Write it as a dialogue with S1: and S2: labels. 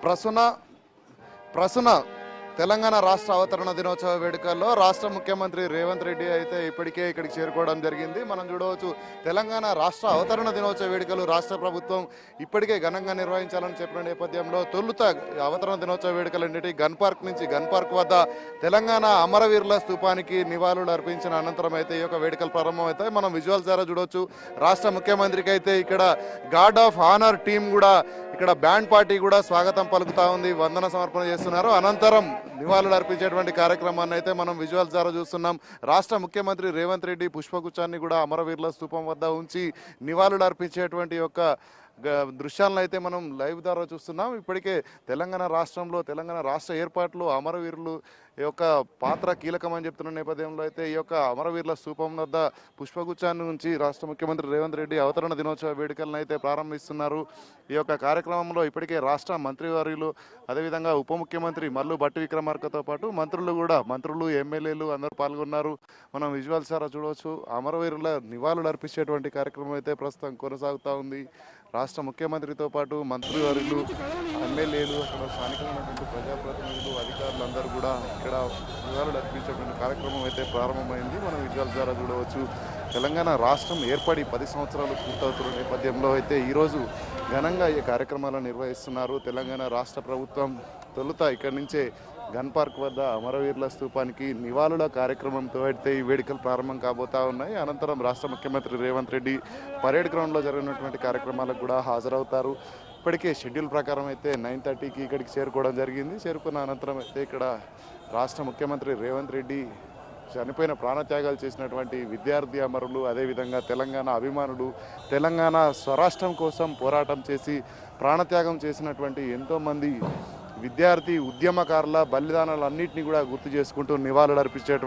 S1: ప్రసున ప్రసున తెలంగాణ రాష్ట్ర అవతరణ దినోత్సవ వేడుకల్లో రాష్ట్ర ముఖ్యమంత్రి రేవంత్ రెడ్డి అయితే ఇప్పటికే ఇక్కడికి చేరుకోవడం జరిగింది. మనం చూడవచ్చు తెలంగాణ రాష్ట్ర అవతరణ దినోత్సవ వేడుకలు రాష్ట్ర ప్రభుత్వం ఇప్పటికే ఘనంగా నిర్వహించాలని చెప్పిన నేపథ్యంలో తొలుత అవతరణ దినోత్సవ వేడుకలన్నిటి గన్ పార్క్ వద్ద తెలంగాణ అమరవీరుల స్తూపానికి నివాళులు అర్పించిన అనంతరం అయితే ఈ యొక్క వేడుకలు ప్రారంభమవుతాయి. మనం విజువల్స్ ద్వారా చూడవచ్చు. రాష్ట్ర ముఖ్యమంత్రికి అయితే ఇక్కడ గార్డ్ ఆఫ్ ఆనర్ టీం కూడా ఇక్కడ బ్యాండ్ పార్టీ కూడా స్వాగతం పలుకుతా ఉంది, వందన సమర్పణ చేస్తున్నారు. అనంతరం నివాళులు అర్పించేటువంటి కార్యక్రమాన్ని అయితే మనం విజువల్స్ ద్వారా చూస్తున్నాం. రాష్ట్ర ముఖ్యమంత్రి రేవంత్ రెడ్డి పుష్పగుచ్చాన్ని కూడా అమరవీరుల స్తూపం వద్ద ఉంచి నివాళులు అర్పించేటువంటి యొక్క దృశ్యాలను అయితే మనం లైవ్ ద్వారా చూస్తున్నాం. ఇప్పటికే తెలంగాణ రాష్ట్రంలో తెలంగాణ రాష్ట్ర ఏర్పాటులో అమరవీరులు యొక్క పాత్ర కీలకమని చెప్తున్న నేపథ్యంలో అయితే ఈ యొక్క అమరవీరుల స్తూపం వద్ద పుష్పగుచ్చాన్ని ఉంచి రాష్ట్ర ముఖ్యమంత్రి రేవంత్ రెడ్డి అవతరణ దినోత్సవ వేడుకలను అయితే ప్రారంభిస్తున్నారు. ఈ యొక్క కార్యక్రమంలో ఇప్పటికే రాష్ట్ర మంత్రివర్యులు అదేవిధంగా ఉప ముఖ్యమంత్రి మల్లు భట్టి విక్రమార్కతో పాటు మంత్రులు ఎమ్మెల్యేలు అందరూ పాల్గొన్నారు. మనం విజువల్స్ ద్వారా చూడవచ్చు. అమరవీరుల నివాళులు అర్పించేటువంటి కార్యక్రమం అయితే ప్రస్తుతం కొనసాగుతూ ఉంది. రాష్ట్ర ముఖ్యమంత్రితో పాటు మంత్రివర్యులు, ఎమ్మెల్యేలు, అక్కడ స్థానికమైనటువంటి ప్రజాప్రతినిధులు, అధికారులు అందరూ కూడా ఇక్కడ నివాళులు అర్పించేటువంటి కార్యక్రమం అయితే ప్రారంభమైంది. మనం విజువల్స్ ద్వారా చూడవచ్చు. తెలంగాణ రాష్ట్రం ఏర్పడి 10 సంవత్సరాలు పూర్తవుతున్న నేపథ్యంలో అయితే ఈరోజు ఘనంగా ఈ కార్యక్రమాలను నిర్వహిస్తున్నారు. తెలంగాణ రాష్ట్ర ప్రభుత్వం తొలుత ఇక్కడి నుంచే గన్ పార్క్ వద్ద అమరవీరుల స్తూపానికి నివాళుల కార్యక్రమంతో అయితే ఈ వేడుకలు ప్రారంభం కాబోతా ఉన్నాయి. అనంతరం రాష్ట్ర ముఖ్యమంత్రి రేవంత్ రెడ్డి పరేడ్ గ్రౌండ్లో జరిగినటువంటి కార్యక్రమాలకు కూడా హాజరవుతారు. ఇప్పటికే షెడ్యూల్ ప్రకారం అయితే 9:30కి ఇక్కడికి చేరుకోవడం జరిగింది. చేరుకున్న అనంతరం అయితే ఇక్కడ రాష్ట్ర ముఖ్యమంత్రి రేవంత్ రెడ్డి చనిపోయిన ప్రాణత్యాగాలు చేసినటువంటి విద్యార్థి అమరులు, అదేవిధంగా తెలంగాణ అభిమానులు, తెలంగాణ స్వరాష్ట్రం కోసం పోరాటం చేసి ప్రాణత్యాగం చేసినటువంటి ఎంతోమంది విద్యార్థి ఉద్యమకారుల బలిదానాలన్నింటినీ కూడా గుర్తు చేసుకుంటూ నివాళులు అర్పించేటువంటి